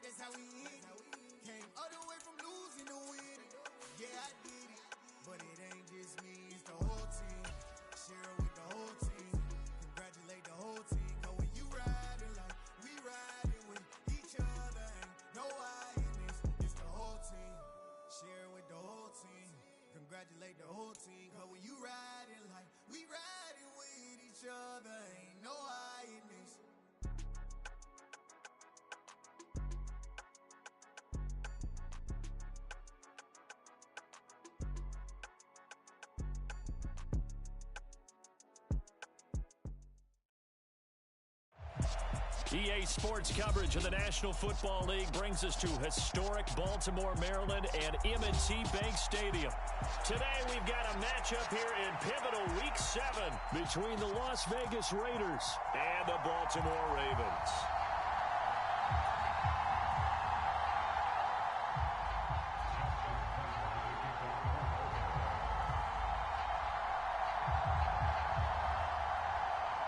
that's how we hit it. Came all the way from losing to winning. Yeah, I did it. But it ain't just me, it's the whole team. Share it with the whole team. Congratulate the whole team. Cause when you riding like we riding with each other, ain't no I in this. It's the whole team. Share it with the whole team. Congratulate the whole team. Cause when you riding like we riding with each other, ain't no I in this. EA Sports coverage of the National Football League brings us to historic Baltimore, Maryland, and M&T Bank Stadium. Today, we've got a matchup here in pivotal Week 7 between the Las Vegas Raiders and the Baltimore Ravens.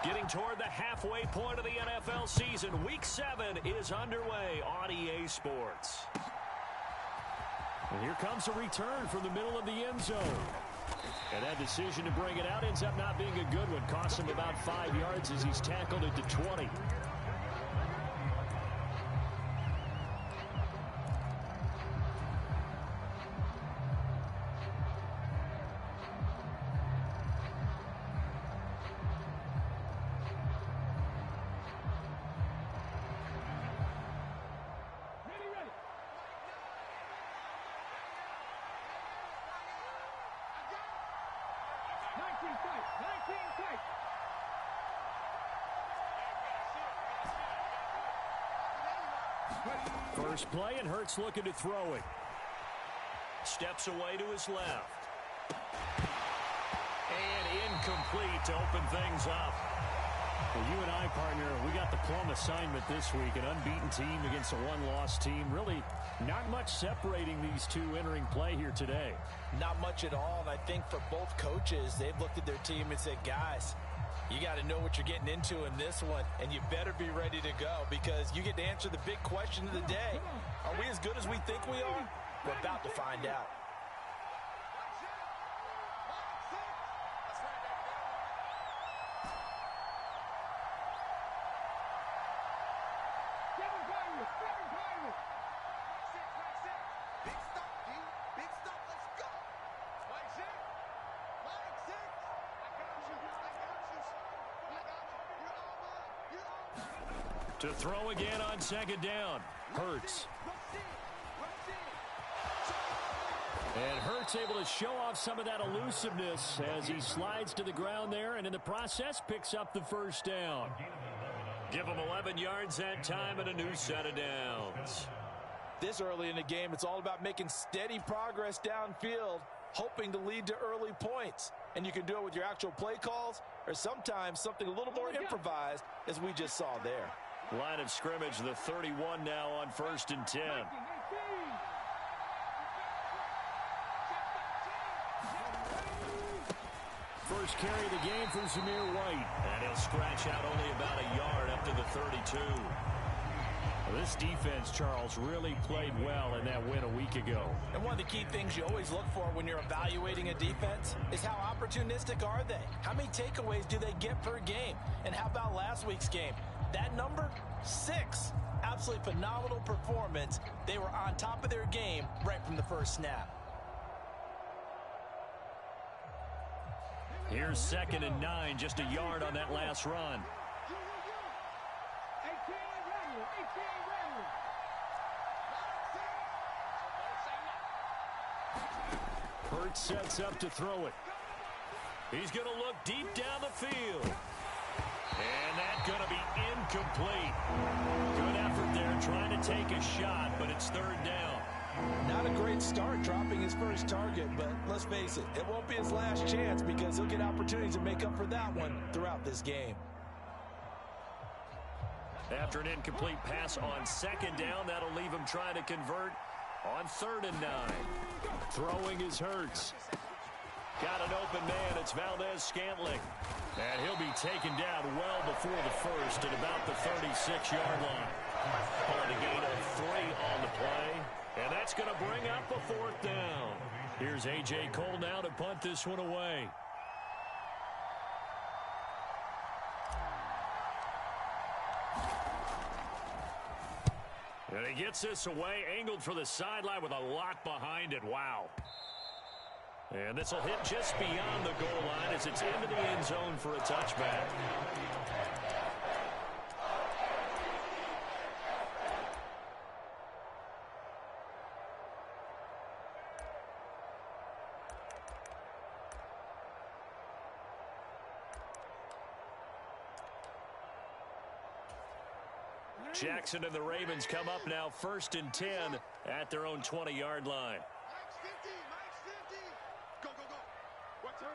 Getting toward the halfway point of the NFL season, Week 7 is underway on EA Sports. And here comes a return from the middle of the end zone. And that decision to bring it out ends up not being a good one. Costs him about 5 yards as he's tackled at the 20. First play, and Hurts looking to throw it. Steps away to his left. And incomplete to open things up. Well, you and I, partner, we got the plum assignment this week. An unbeaten team against a one-loss team. Really not much separating these two entering play here today. Not much at all, and I think for both coaches, they've looked at their team and said, guys, you got to know what you're getting into in this one, and you better be ready to go because you get to answer the big question of the day. Are we as good as we think we are? We're about to find out. To throw again on second down. Hurts. And Hurts able to show off some of that elusiveness as he slides to the ground there and in the process picks up the first down. Give him 11 yards that time and a new set of downs. This early in the game, it's all about making steady progress downfield, hoping to lead to early points. And you can do it with your actual play calls or sometimes something a little more improvised as we just saw there. Line of scrimmage, the 31 now on 1st and 10. First carry of the game for Zamir White. And he'll scratch out only about a yard up to the 32. Well, this defense, Charles, really played well in that win a week ago. And one of the key things you always look for when you're evaluating a defense is how opportunistic are they? How many takeaways do they get per game? And how about last week's game? That number, 6. Absolutely phenomenal performance. They were on top of their game right from the first snap. Here's 2nd and 9, just a yard on that last run. Hurts sets up to throw it. He's going to look deep down the field. And that's going to be incomplete. Good effort there trying to take a shot, but it's 3rd down. Not a great start dropping his first target, but let's face it, it won't be his last chance because he'll get opportunities to make up for that one throughout this game. After an incomplete pass on 2nd down, that'll leave him trying to convert on 3rd and 9. Throwing is Hurts. Got an open man. It's Valdez-Scantling. And he'll be taken down well before the first at about the 36-yard line. Pulling a gain of 3 on the play. And that's going to bring up a 4th down. Here's A.J. Cole now to punt this one away. And he gets this away, angled for the sideline with a lot behind it. Wow. And this will hit just beyond the goal line as it's into the end zone for a touchback. Jackson and the Ravens come up now 1st and 10 at their own 20-yard line. Go, go, go. What, 13.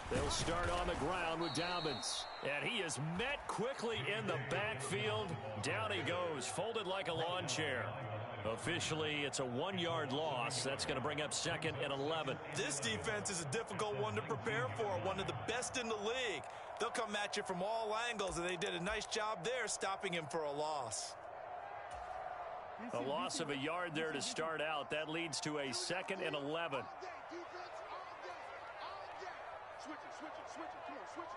They'll start on the ground with Dobbins. And he is met quickly in the backfield. Down he goes, folded like a lawn chair. Officially, it's a 1-yard loss. That's going to bring up 2nd and 11. This defense is a difficult one to prepare for, one of the best in the league. They'll come at you from all angles, and they did a nice job there stopping him for a loss. A loss of a yard there to start out. That leads to a 2nd and 11. Switch it. Come on, switch it.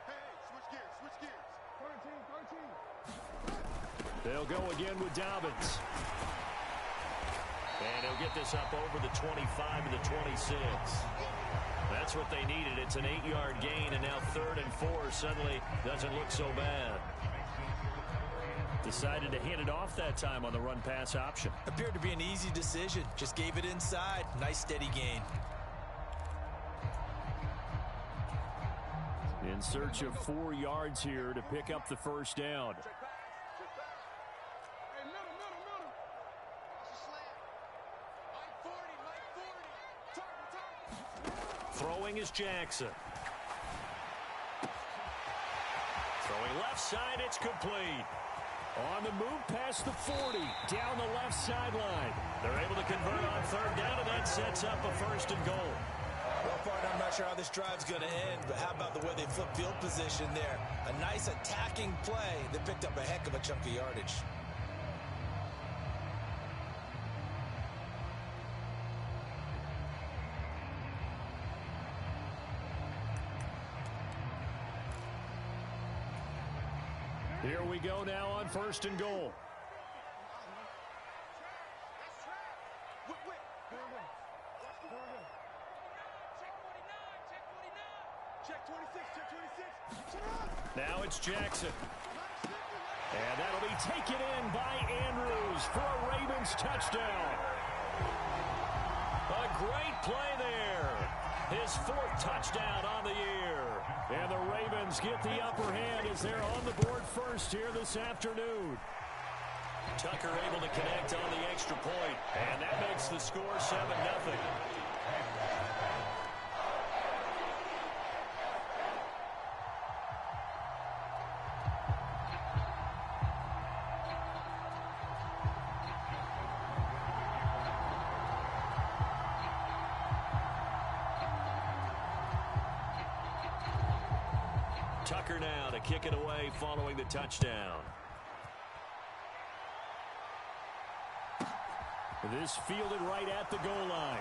Hey, switch gears. 13. They'll go again with Dobbins. And he'll get this up over the 25 to the 26. That's what they needed. It's an 8-yard gain, and now 3rd and 4 suddenly doesn't look so bad. Decided to hand it off that time on the run-pass option. Appeared to be an easy decision. Just gave it inside. Nice steady gain. In search of 4 yards here to pick up the 1st down. Hey, middle. Mike 40. Throwing is Jackson. Throwing left side, it's complete. On the move past the 40, down the left sideline. They're able to convert on 3rd down, and that sets up a 1st and goal. Well, partner, I'm not sure how this drive's going to end, but how about the way they flip field position there? A nice attacking play. They picked up a heck of a chunk of yardage. Here we go now on 1st and goal. Check 26. Now it's Jackson. And that'll be taken in by Andrews for a Ravens touchdown. A great play there. His 4th touchdown on the year. And the Ravens get the upper hand as they're on the board first here this afternoon. Tucker able to connect on the extra point. And that makes the score 7-0. Tucker now to kick it away following the touchdown. This fielded right at the goal line.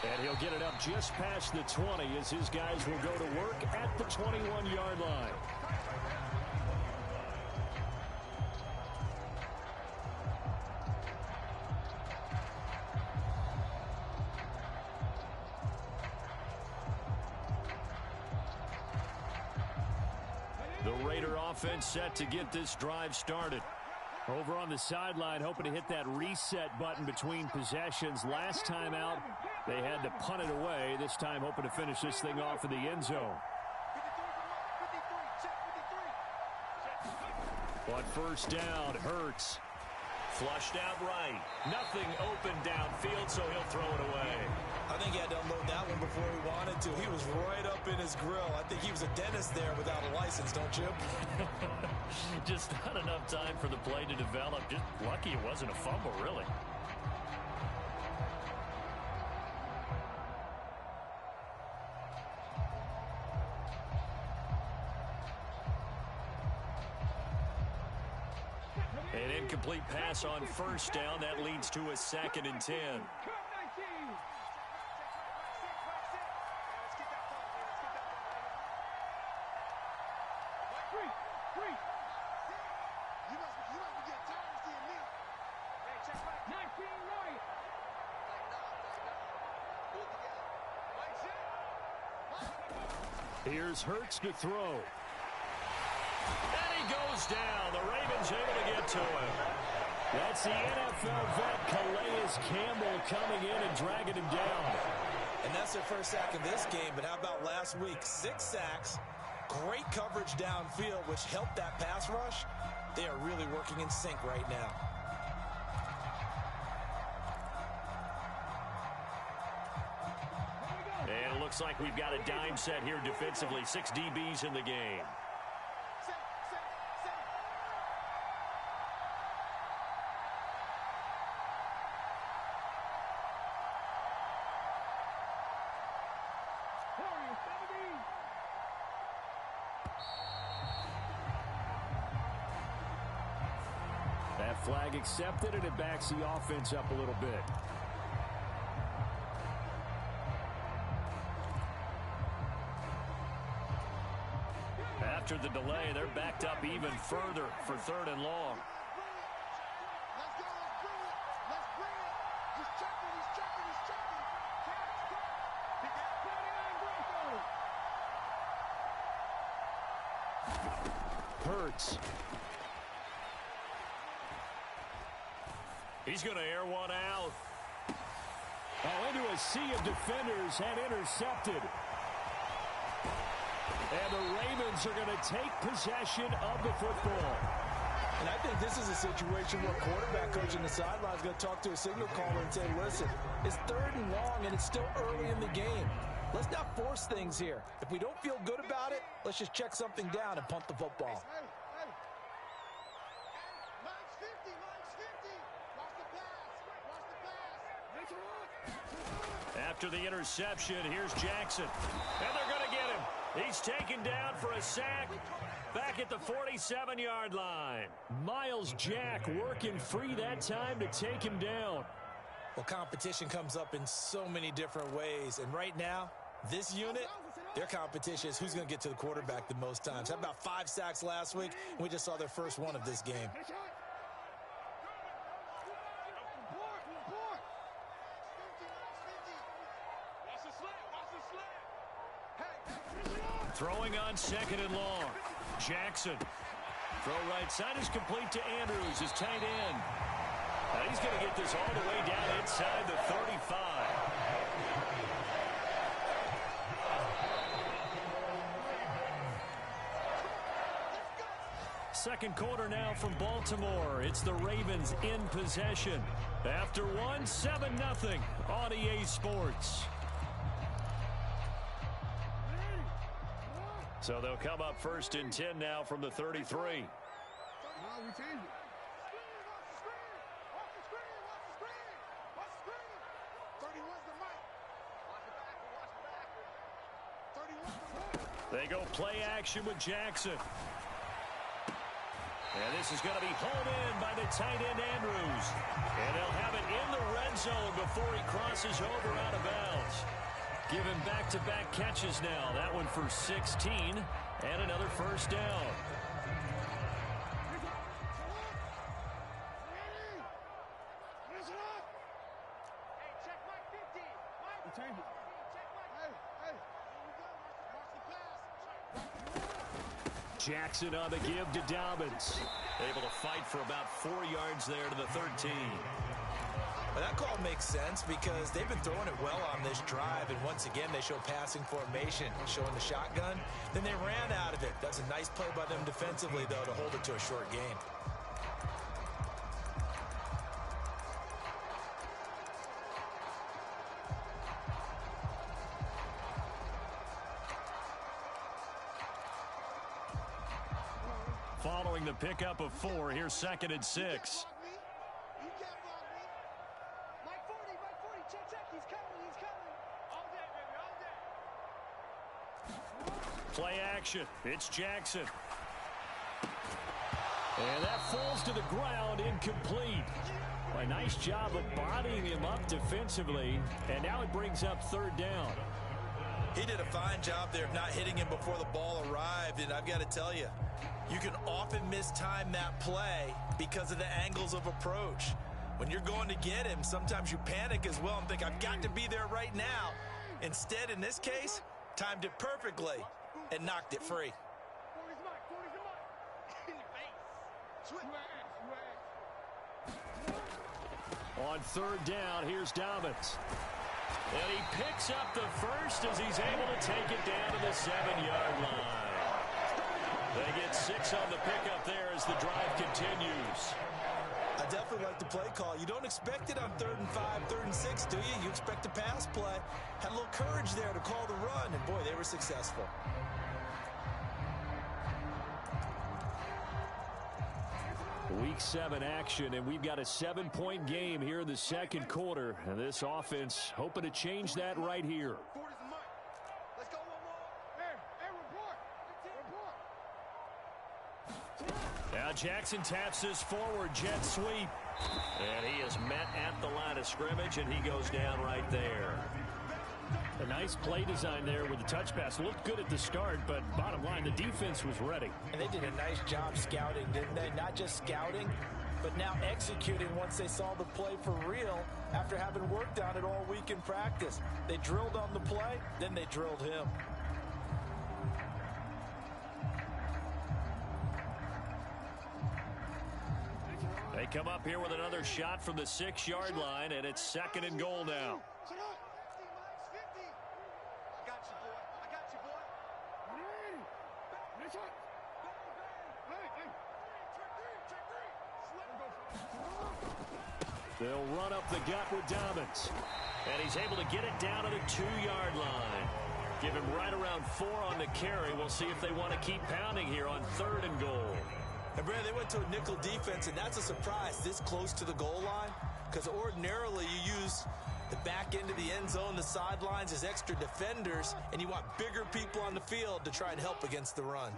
And he'll get it up just past the 20 as his guys will go to work at the 21-yard line. The Raider offense set to get this drive started. Over on the sideline, hoping to hit that reset button between possessions. Last time out, they had to punt it away. This time, hoping to finish this thing off in the end zone. On 1st down, Hurts. Flushed out right. Nothing open downfield, so he'll throw it away. I think he had to unload that one before he wanted to. He was right up in his grill. I think he was a dentist there without a license, don't you? Just not enough time for the play to develop. Just lucky it wasn't a fumble, really. An incomplete pass on first down. That leads to a 2nd and 10. Here's Hurts to throw. And he goes down. The Ravens able to get to him. That's the NFL vet Calais Campbell coming in and dragging him down. And that's their first sack of this game, but how about last week? 6 sacks, great coverage downfield, which helped that pass rush. They are really working in sync right now. And it looks like we've got a dime set here defensively. 6 DBs in the game. That flag accepted, and it backs the offense up a little bit. After the delay, they're backed up even further for 3rd and long. Hurts. He's going to air one out. Oh, into a sea of defenders and intercepted. And the Ravens are going to take possession of the football. And I think this is a situation where quarterback coach on the sideline is going to talk to a signal caller and say, listen, it's 3rd and long and it's still early in the game. Let's not force things here. If we don't feel good about it, let's just check something down and punt the football. After the interception, here's Jackson. And they're going to get him. He's taken down for a sack back at the 47-yard line. Miles Jack working free that time to take him down. Well, competition comes up in so many different ways. And right now, this unit, their competition is who's going to get to the quarterback the most times. How about 5 sacks last week? We just saw their first one of this game. Throwing on 2nd and long. Jackson. Throw right side is complete to Andrews, his tight end. Now he's going to get this all the way down inside the 35. Second quarter now from Baltimore. It's the Ravens in possession. After 7-0 on EA Sports. So they'll come up 1st and 10 now from the 33. They go play action with Jackson. And this is going to be hauled in by the tight end Andrews. And they'll have it in the red zone before he crosses over out of bounds. Given back-to-back catches now. That one for 16 and another first down. Jackson on the give to Dobbins. Able to fight for about 4 yards there to the 13. Well, that call makes sense because they've been throwing it well on this drive, and once again they show passing formation, showing the shotgun. Then they ran out of it. That's a nice play by them defensively, though, to hold it to a short game. Following the pickup of 4, here's 2nd and 6. Play action. It's Jackson. And that falls to the ground, incomplete. A nice job of bodying him up defensively, and now it brings up third down. He did a fine job there of not hitting him before the ball arrived, and I've got to tell you, you can often mistime that play because of the angles of approach. When you're going to get him, sometimes you panic as well and think, I've got to be there right now. Instead, in this case, timed it perfectly and knocked it free. On third down, here's Dobbins. And he picks up the first as he's able to take it down to the 7-yard line. They get 6 on the pickup there as the drive continues. I definitely like the play call. You don't expect it on 3rd and 5, 3rd and 6, do you? You expect a pass play. Had a little courage there to call the run, and boy, they were successful. Week 7 action, and we've got a 7-point game here in the second quarter. And this offense hoping to change that right here. Now Jackson taps this forward jet sweep. And he is met at the line of scrimmage, and he goes down right there. A nice play design there with the touch pass. Looked good at the start, but bottom line, the defense was ready. And they did a nice job scouting, didn't they? Not just scouting, but now executing once they saw the play for real after having worked on it all week in practice. They drilled on the play, then they drilled him. They come up here with another shot from the 6-yard line, and it's 2nd and goal now. They'll run up the gut with Dobbins. And he's able to get it down to the 2-yard line. Give him right around 4 on the carry. We'll see if they want to keep pounding here on 3rd and goal. And Brad, they went to a nickel defense, and that's a surprise this close to the goal line, because ordinarily you use the back end of the end zone, the sidelines as extra defenders, and you want bigger people on the field to try and help against the run.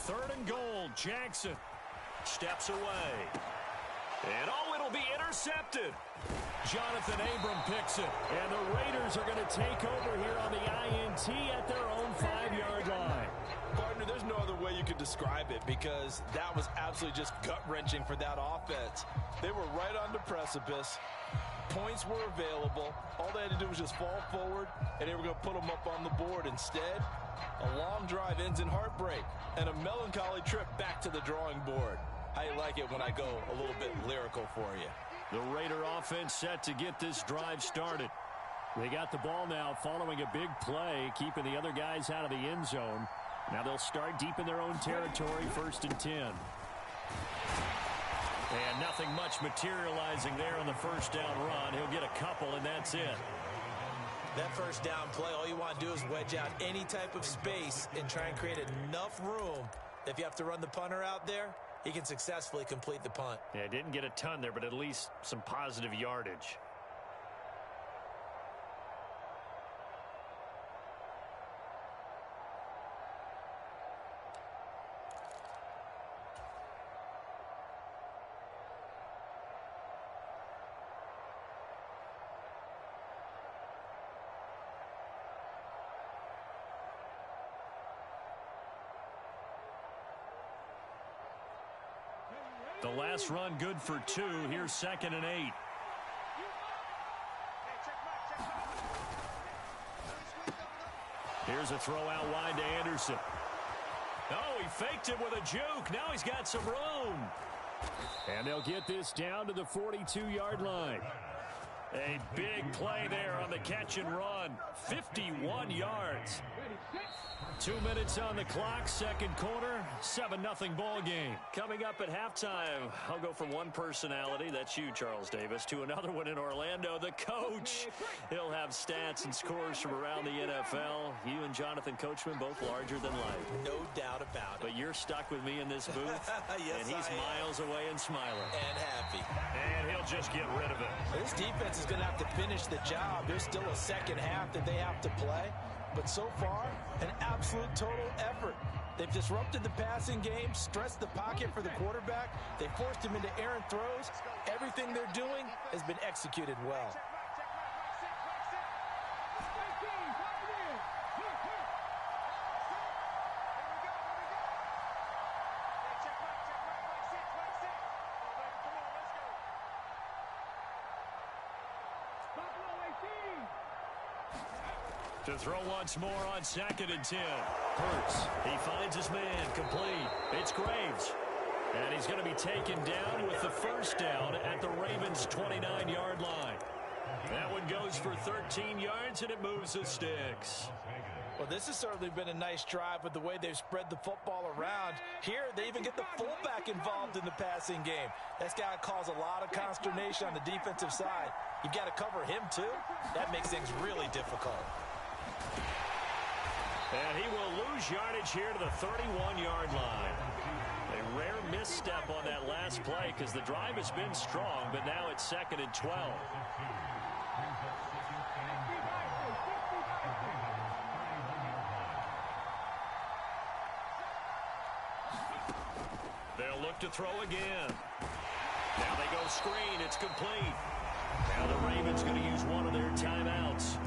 3rd and goal. Jackson steps away. And it'll be intercepted. Jonathan Abram picks it. And the Raiders are going to take over here on the INT at their own 5-yard line. Partner, there's no other way you could describe it, because that was absolutely just gut-wrenching for that offense. They were right on the precipice. Points were available. All they had to do was just fall forward, and they were going to put them up on the board. Instead, a long drive ends in heartbreak and a melancholy trip back to the drawing board. How you like it when I go a little bit lyrical for you? The Raider offense set to get this drive started. They got the ball now following a big play, keeping the other guys out of the end zone. Now they'll start deep in their own territory, 1st and 10. And nothing much materializing there on the first down run. He'll get a couple, and that's it. That first down play, all you want to do is wedge out any type of space and try and create enough room. If you have to run the punter out there, he can successfully complete the punt. Yeah, didn't get a ton there, but at least some positive yardage. The last run good for 2. Here's 2nd and 8. Here's a throw out wide to Anderson. Oh, he faked it with a juke. Now he's got some room. And they'll get this down to the 42-yard line. A big play there on the catch and run. 51 yards. 2 minutes on the clock, second quarter, 7-0 ball game. Coming up at halftime, I'll go from one personality, that's you, Charles Davis, to another one in Orlando, the coach. He'll have stats and scores from around the NFL. You and Jonathan Coachman, both larger than life. No doubt about it. But you're stuck with me in this booth, yes, and he's miles away and smiling. And happy. And he'll just get rid of it. This defense is going to have to finish the job. There's still a second half that they have to play. But so far, an absolute total effort. They've disrupted the passing game, stressed the pocket for the quarterback. They forced him into errant throws. Everything they're doing has been executed well. To throw once more on 2nd and 10. Hurts. He finds his man. Complete. It's Graves. And he's going to be taken down with the first down at the Ravens' 29-yard line. That one goes for 13 yards, and it moves the sticks. Well, this has certainly been a nice drive with the way they've spread the football around. Here, they even get the fullback involved in the passing game. That's got to cause a lot of consternation on the defensive side. You've got to cover him, too. That makes things really difficult. And he will lose yardage here to the 31-yard line. A rare misstep on that last play because the drive has been strong, but now it's 2nd and 12. They'll look to throw again. Now they go screen. It's complete. Now the Ravens going to use one of their timeouts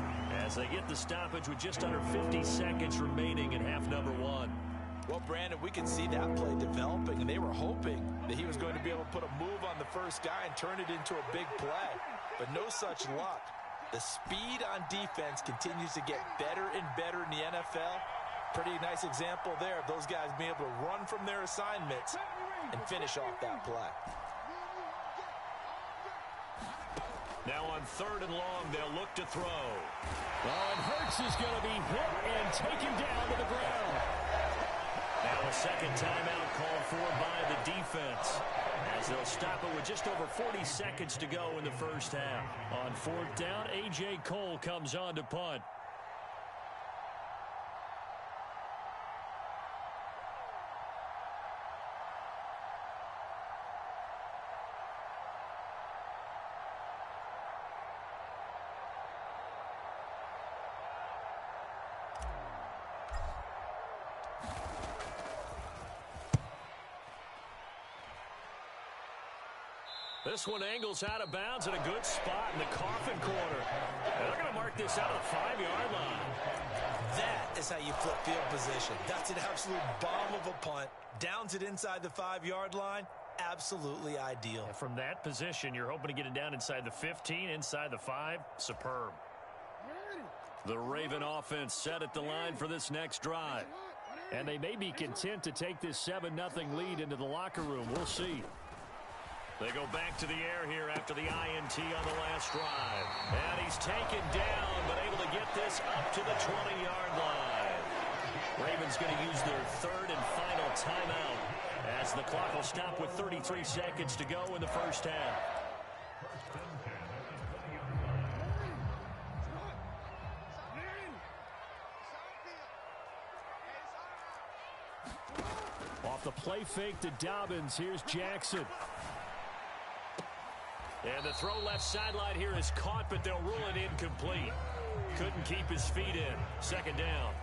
as they get the stoppage with just under 50 seconds remaining in half number 1. Well, Brandon, we can see that play developing, and they were hoping that he was going to be able to put a move on the first guy and turn it into a big play. But no such luck. The speed on defense continues to get better and better in the NFL. Pretty nice example there of those guys being able to run from their assignments and finish off that play. Now on 3rd and long, they'll look to throw. And Hurts is going to be hit and taken down to the ground. Now a second timeout called for by the defense, as they'll stop it with just over 40 seconds to go in the first half. On 4th down, A.J. Cole comes on to punt. This one angles out of bounds in a good spot in the coffin corner. And they're going to mark this out of the 5-yard line. That is how you flip field position. That's an absolute bomb of a punt. Downs it inside the 5-yard line. Absolutely ideal. And from that position, you're hoping to get it down inside the 15, inside the 5. Superb. The Raven offense set at the line for this next drive. And they may be content to take this 7-0 lead into the locker room. We'll see. They go back to the air here after the INT on the last drive. And he's taken down, but able to get this up to the 20-yard line. Ravens going to use their 3rd and final timeout as the clock will stop with 33 seconds to go in the first half. Off the play fake to Dobbins, here's Jackson. And the throw left sideline here is caught, but they'll rule it incomplete. Couldn't keep his feet in. 2nd down.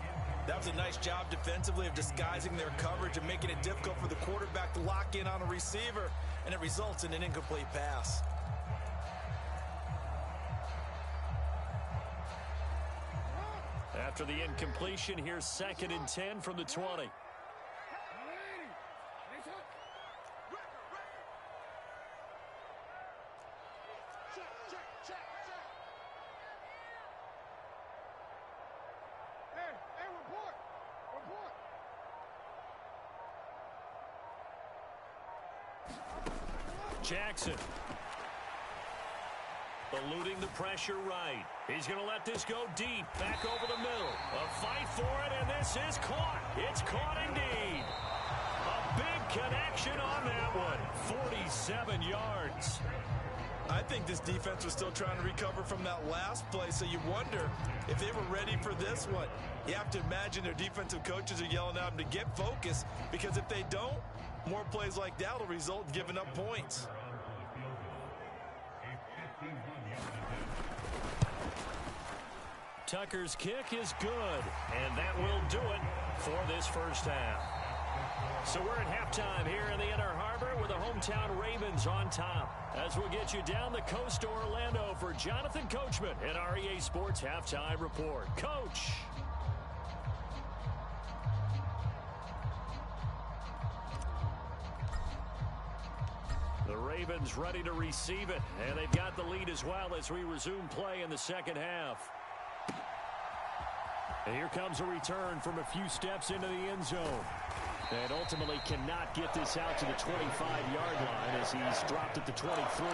That was a nice job defensively of disguising their coverage and making it difficult for the quarterback to lock in on a receiver, and it results in an incomplete pass. After the incompletion, here's 2nd and 10 from the 20. Jackson. Eluding the pressure right. He's going to let this go deep. Back over the middle. A fight for it, and this is caught. It's caught indeed. A big connection on that one. 47 yards. I think this defense was still trying to recover from that last play, so you wonder if they were ready for this one. You have to imagine their defensive coaches are yelling at them to get focused, because if they don't, more plays like that will result in giving up points. Tucker's kick is good, and that will do it for this first half. So we're at halftime here in the Inner Harbor with the hometown Ravens on top. As we'll get you down the coast to Orlando for Jonathan Coachman in our EA Sports Halftime Report. Coach. The Ravens ready to receive it, and they've got the lead as well as we resume play in the second half. And here comes a return from a few steps into the end zone. And ultimately cannot get this out to the 25-yard line as he's dropped at the 23.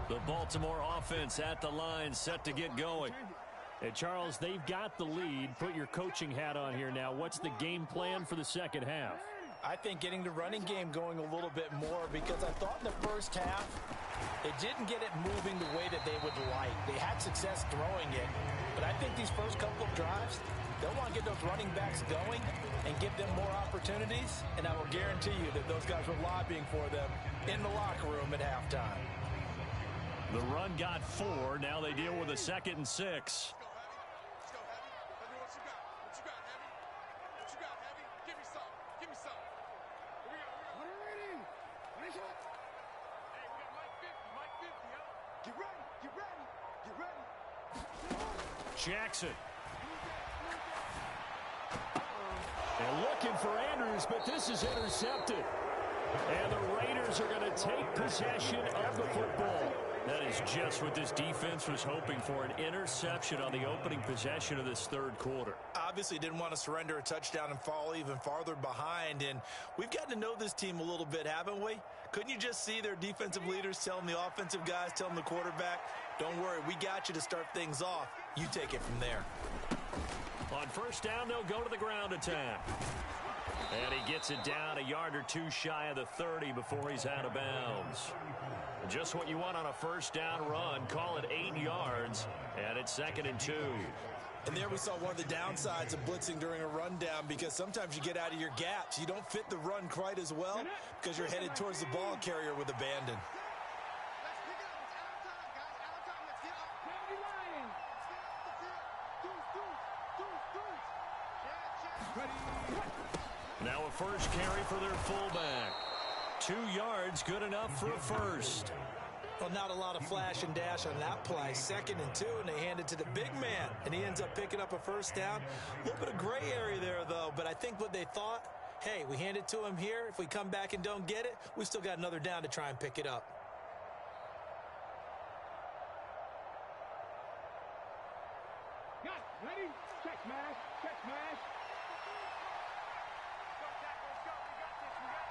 The Baltimore offense at the line, set to get going. And Charles, they've got the lead. Put your coaching hat on here now. What's the game plan for the second half? I think getting the running game going a little bit more, because I thought in the first half they didn't get it moving the way that they would like. They had success throwing it, but I think these first couple of drives, they'll want to get those running backs going and give them more opportunities, and I will guarantee you that those guys were lobbying for them in the locker room at halftime. The run got 4. Now they deal with a 2nd and 6. Jackson. And looking for Andrews, but this is intercepted. And the Raiders are going to take possession of the football. That is just what this defense was hoping for, an interception on the opening possession of this third quarter. Obviously didn't want to surrender a touchdown and fall even farther behind, and we've gotten to know this team a little bit, haven't we? Couldn't you just see their defensive leaders telling the offensive guys, telling the quarterback, don't worry, we got you to start things off. You take it from there. On first down, they'll go to the ground attack. And he gets it down a yard or two shy of the 30 before he's out of bounds. Just what you want on a first down run. Call it 8 yards, and it's 2nd and 2. And there we saw one of the downsides of blitzing during a rundown, because sometimes you get out of your gaps. You don't fit the run quite as well because you're headed towards the ball carrier with abandon. Now a first carry for their fullback. 2 yards, good enough for a first. Well, not a lot of flash and dash on that play. 2nd and 2, and they hand it to the big man, and he ends up picking up a first down. A little bit of gray area there, though, but I think what they thought, hey, we hand it to him here. If we come back and don't get it, we still got another down to try and pick it up. Ready? Check smash. Check smash.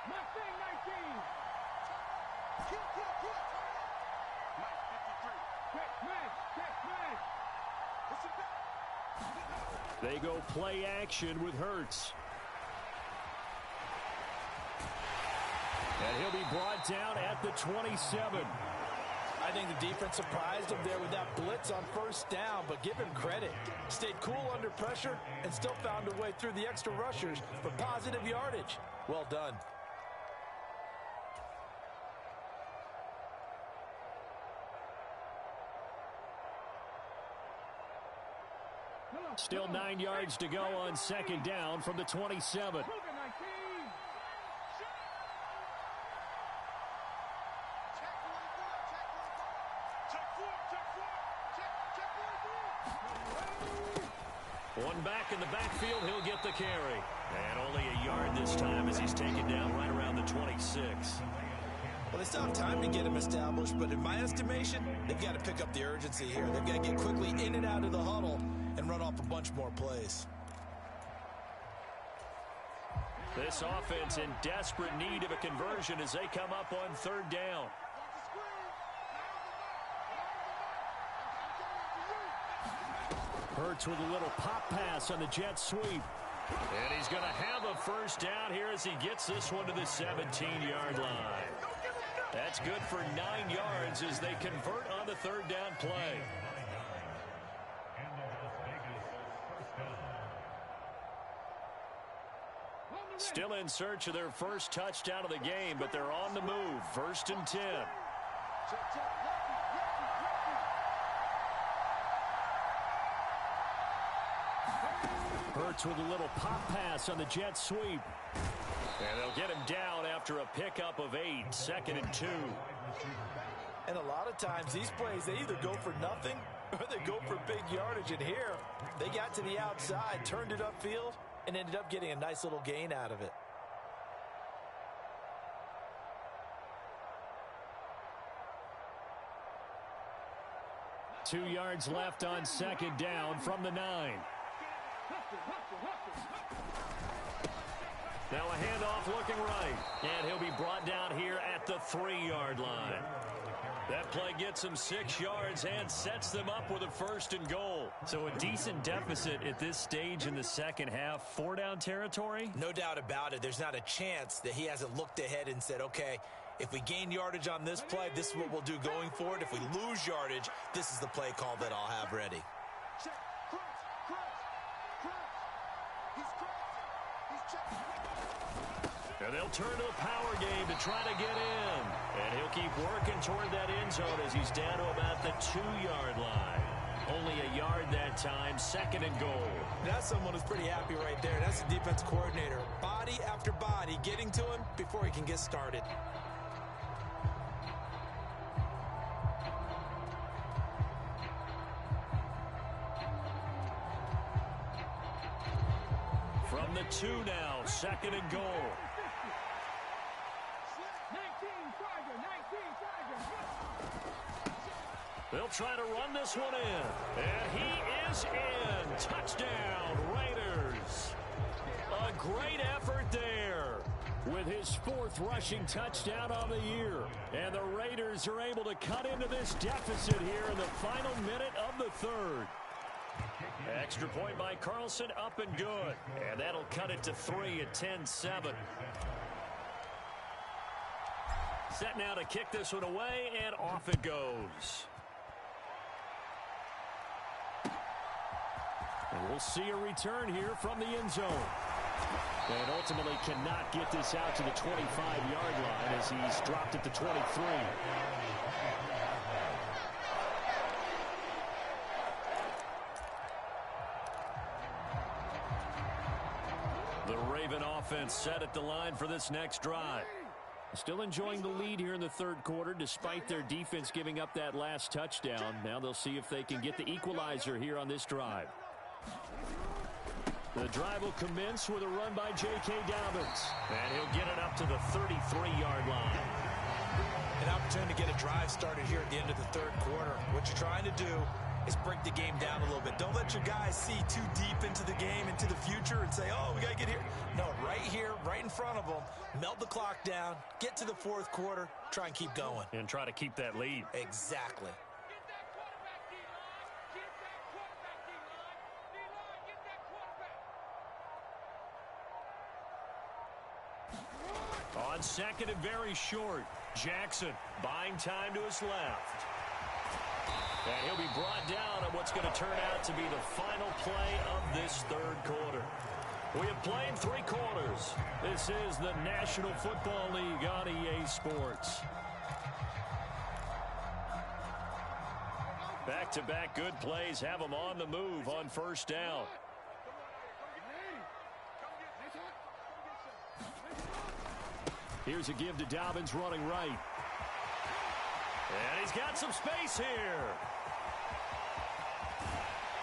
Mustang 19. Mike 53. Check smash. Check smash. They go play action with Hurts. And he'll be brought down at the 27. I think the defense surprised him there with that blitz on first down, but give him credit. Stayed cool under pressure and still found a way through the extra rushers for positive yardage. Well done. Still 9 yards to go on second down from the 27. One back in the backfield, he'll get the carry. And only a yard this time as he's taken down right around the 26. Well, they still have time to get him established, but in my estimation, they've got to pick up the urgency here. They've got to get quickly in and out of the huddle and run off a bunch more plays. This offense in desperate need of a conversion as they come up on third down. Hurts with a little pop pass on the jet sweep. And he's going to have a first down here as he gets this one to the 17-yard line. That's good for 9 yards as they convert on the third down play. Still in search of their first touchdown of the game, but they're on the move. 1st and 10. Hurts with a little pop pass on the jet sweep. And they'll get him down after a pickup of 8. 2nd and 2. And a lot of times these plays, they either go for nothing or they go for big yardage. And here, they got to the outside, turned it upfield, and ended up getting a nice little gain out of it. Two yards left on 2nd down from the 9. Now a handoff looking right. And he'll be brought down here at the 3-yard line. That play gets them 6 yards and sets them up with a 1st and goal. So a decent deficit at this stage in the second half. 4-down territory? No doubt about it. There's not a chance that he hasn't looked ahead and said, okay, if we gain yardage on this play, this is what we'll do going forward. If we lose yardage, this is the play call that I'll have ready. And they'll turn to a power game to try to get in. And he'll keep working toward that end zone as he's down to about the 2-yard line. Only a yard that time, 2nd and goal. That's someone who's pretty happy right there. That's the defense coordinator. Body after body getting to him before he can get started. From the 2 now, 2nd and goal. They'll try to run this one in. And he is in. Touchdown, Raiders. A great effort there. With his 4th rushing touchdown of the year. And the Raiders are able to cut into this deficit here in the final minute of the 3rd. Extra point by Carlson, up and good. And that'll cut it to 3 at 10-7. Set now to kick this one away, and off it goes. And we'll see a return here from the end zone. And ultimately cannot get this out to the 25-yard line as he's dropped at the 23. The Raven offense set at the line for this next drive. Still enjoying the lead here in the 3rd quarter despite their defense giving up that last touchdown. Now they'll see if they can get the equalizer here on this drive. The drive will commence with a run by J.K. Dobbins. And he'll get it up to the 33-yard line. An opportunity to get a drive started here at the end of the 3rd quarter. What you're trying to do is break the game down a little bit. Don't let your guys see too deep into the game, into the future, and say, oh, we got to get here. No, right here, right in front of them, melt the clock down, get to the 4th quarter, try and keep going. And try to keep that lead. Exactly. On 2nd and very short, Jackson buying time to his left. And he'll be brought down at what's going to turn out to be the final play of this 3rd quarter. We have played 3 quarters. This is the National Football League on EA Sports. Back-to-back good plays have them on the move on 1st down. Here's a give to Dobbins running right. And he's got some space here.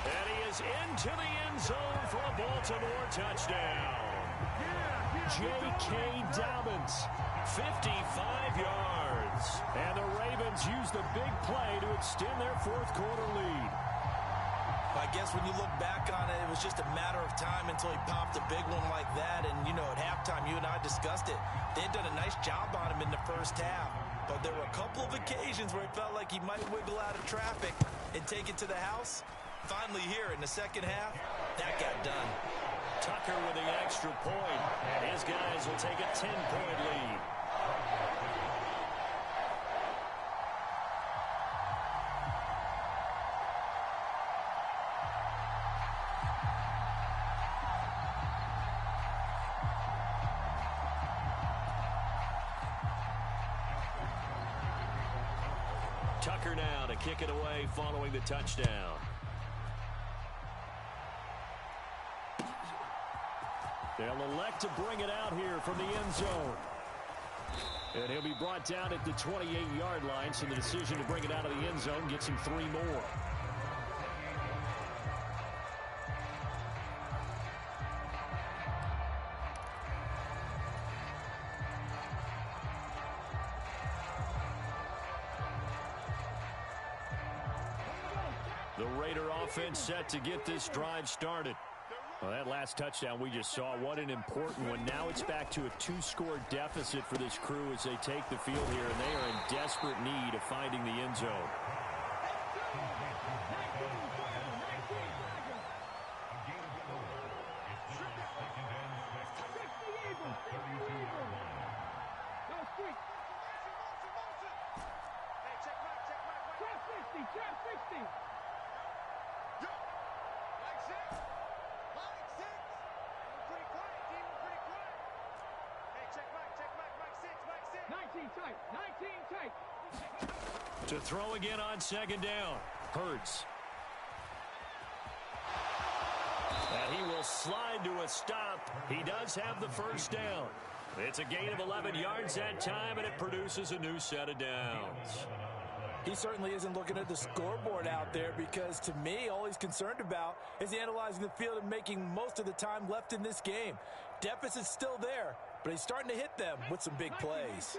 And he is into the end zone for a Baltimore touchdown. J.K. Dobbins, 55 yards. And the Ravens use the big play to extend their 4th quarter lead. I guess when you look back on it, it was just a matter of time until he popped a big one like that. And, you know, at halftime, you and I discussed it. They had done a nice job on him in the 1st half. But there were a couple of occasions where it felt like he might wiggle out of traffic and take it to the house. Finally here in the 2nd half, that got done. Tucker with the extra point, and his guys will take a 10-point lead. Tucker now to kick it away following the touchdown. They'll elect to bring it out here from the end zone. And he'll be brought down at the 28-yard line, so the decision to bring it out of the end zone gets him 3 more. The Raider offense set to get this drive started. Well, that last touchdown we just saw, what an important one. Now it's back to a 2-score deficit for this crew as they take the field here, and they are in desperate need of finding the end zone. To throw again on second down. Hurts. And he will slide to a stop. He does have the first down. It's a gain of 11 yards that time, and it produces a new set of downs. He certainly isn't looking at the scoreboard out there because, to me, all he's concerned about is analyzing the field and making most of the time left in this game. Deficit's still there, but he's starting to hit them with some big plays.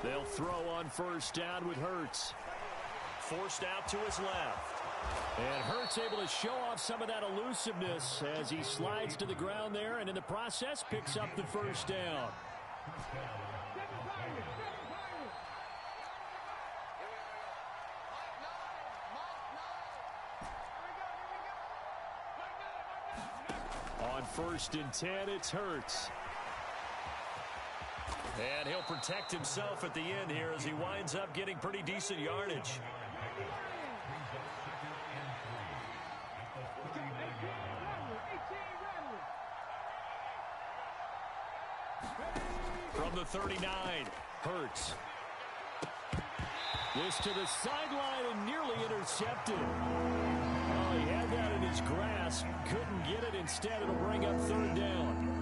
They'll throw on first down with Hurts. Forced out to his left. And Hurts able to show off some of that elusiveness as he slides to the ground there, and in the process picks up the first down. On 1st and 10, it's Hurts. And he'll protect himself at the end here as he winds up getting pretty decent yardage. From the 39, Hurts. This to the sideline and nearly intercepted. Oh, he had that in his grasp. Couldn't get it. Instead, it'll bring up 3rd down.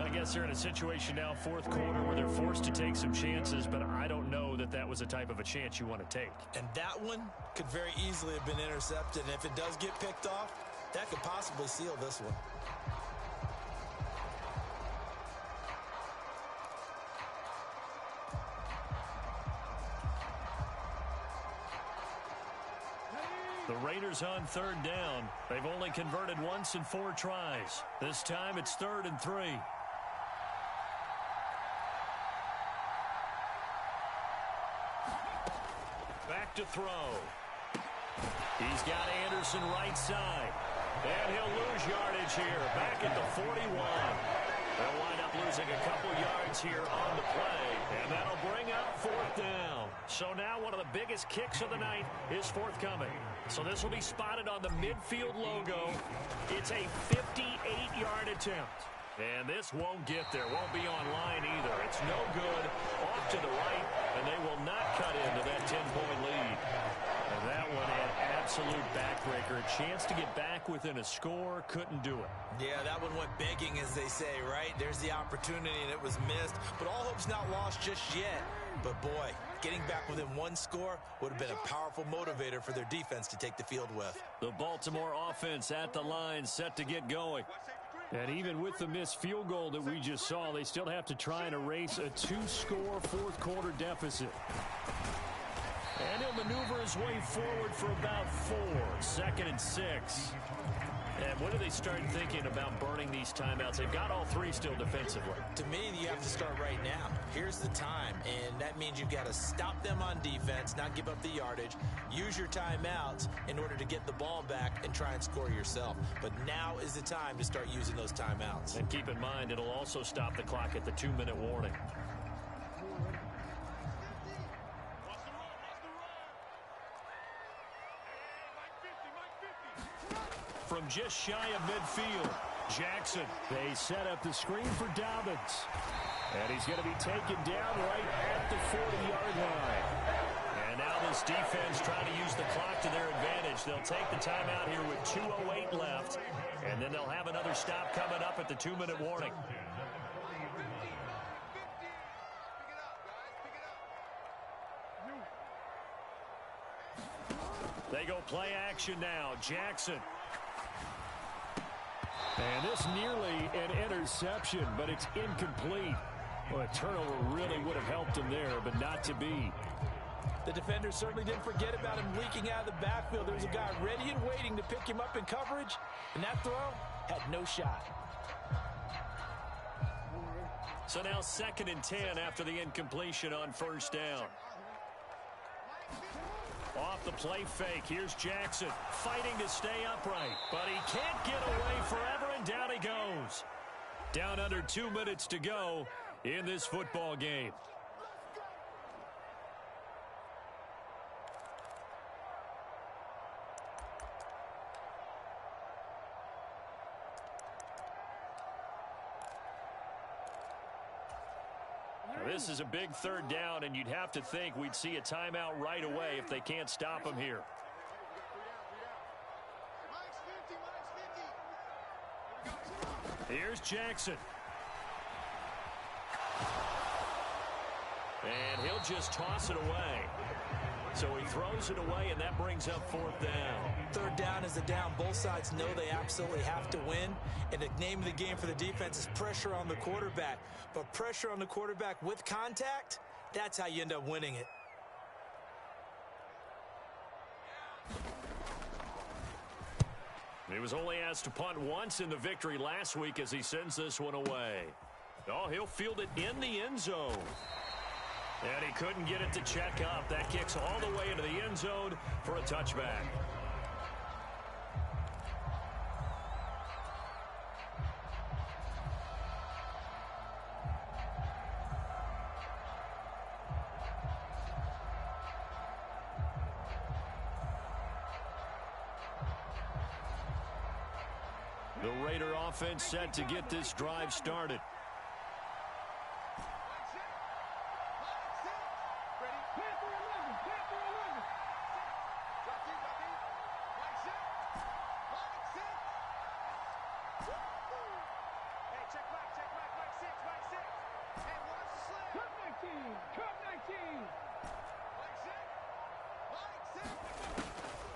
I guess they're in a situation now, 4th quarter, where they're forced to take some chances, but I don't know that that was the type of a chance you want to take. And that one could very easily have been intercepted, and if it does get picked off, that could possibly seal this one. The Raiders on 3rd down. They've only converted once in 4 tries. This time it's 3rd and 3. Back to throw. He's got Anderson right side. And he'll lose yardage here. Back at the 41. They'll wind up losing a couple yards here on the play. And that'll bring up 4th down. So now one of the biggest kicks of the night is forthcoming. So this will be spotted on the midfield logo. It's a 58-yard attempt. And this won't get there. Won't be online either. It's no good. Off to the right. And they will not cut into that 10-point lead. And that one an absolute backbreaker. A chance to get back within a score. Couldn't do it. Yeah, that one went begging, as they say, right? There's the opportunity, and it was missed. But all hope's not lost just yet. But, boy, getting back within 1 score would have been a powerful motivator for their defense to take the field with. The Baltimore offense at the line, set to get going. And even with the missed field goal that we just saw, they still have to try and erase a 2-score 4th quarter deficit. And he'll maneuver his way forward for about 4. 2nd and 6. And when do they start thinking about burning these timeouts? They've got all 3 still defensively. To me, you have to start right now. Here's the time, and that means you've got to stop them on defense, not give up the yardage, use your timeouts in order to get the ball back and try and score yourself. But now is the time to start using those timeouts. And keep in mind, it'll also stop the clock at the 2-minute warning. from just shy of midfield. Jackson. They set up the screen for Dobbins. And he's going to be taken down right at the 40-yard line. And now this defense trying to use the clock to their advantage. They'll take the timeout here with 2:08 left. And then they'll have another stop coming up at the 2-minute warning. They go play action now. Jackson. And this nearly an interception, but it's incomplete. Well, a turnover really would have helped him there, but not to be. The defender certainly didn't forget about him leaking out of the backfield. There was a guy ready and waiting to pick him up in coverage, and that throw had no shot. So now 2nd and 10 after the incompletion on first down. Off the play fake, here's Jackson fighting to stay upright, but he can't get away forever, and down he goes. Down under 2 minutes to go in this football game. This is a big 3rd down, and you'd have to think we'd see a timeout right away if they can't stop him here. Here's Jackson. And he'll just toss it away. So he throws it away, and that brings up 4th down. 3rd down is a down. Both sides know they absolutely have to win. And the name of the game for the defense is pressure on the quarterback. But pressure on the quarterback with contact, that's how you end up winning it. He was only asked to punt once in the victory last week as he sends this one away. Oh, he'll field it in the end zone. And he couldn't get it to check up. That kicks all the way into the end zone for a touchback. The Raider offense set to get this drive started.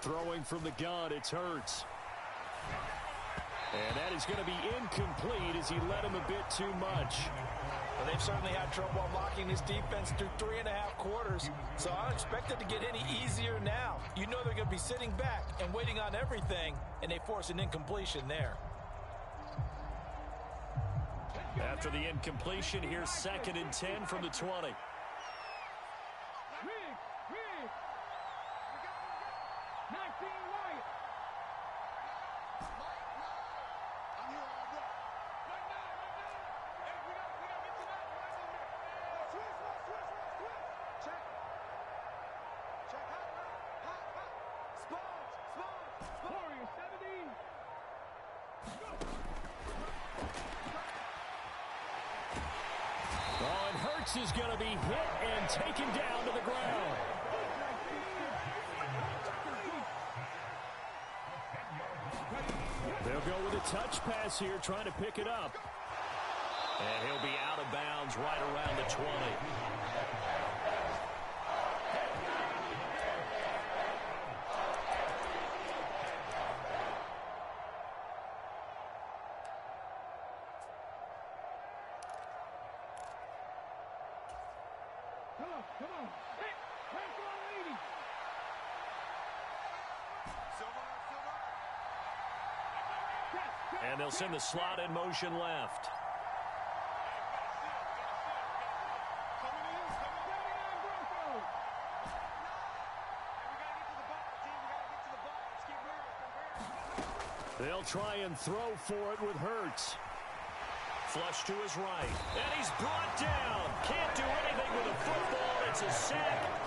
Throwing from the gun, it's Hurts. And that is going to be incomplete as he led him a bit too much. Well, they've certainly had trouble unlocking this defense through 3.5 quarters, so I don't expect it to get any easier now. You know they're going to be sitting back and waiting on everything, and they force an incompletion there. After the incompletion, here's 2nd and 10 from the 20. Is going to be hit and taken down to the ground. They'll go with a touch pass here, trying to pick it up. And he'll be out of bounds right around the 20. Come on. Hey, press on, lady. And they'll send the slot in motion left. They'll try and throw for it with Hurts. Flush to his right. And he's brought down. Can't do anything with a football. It's a sack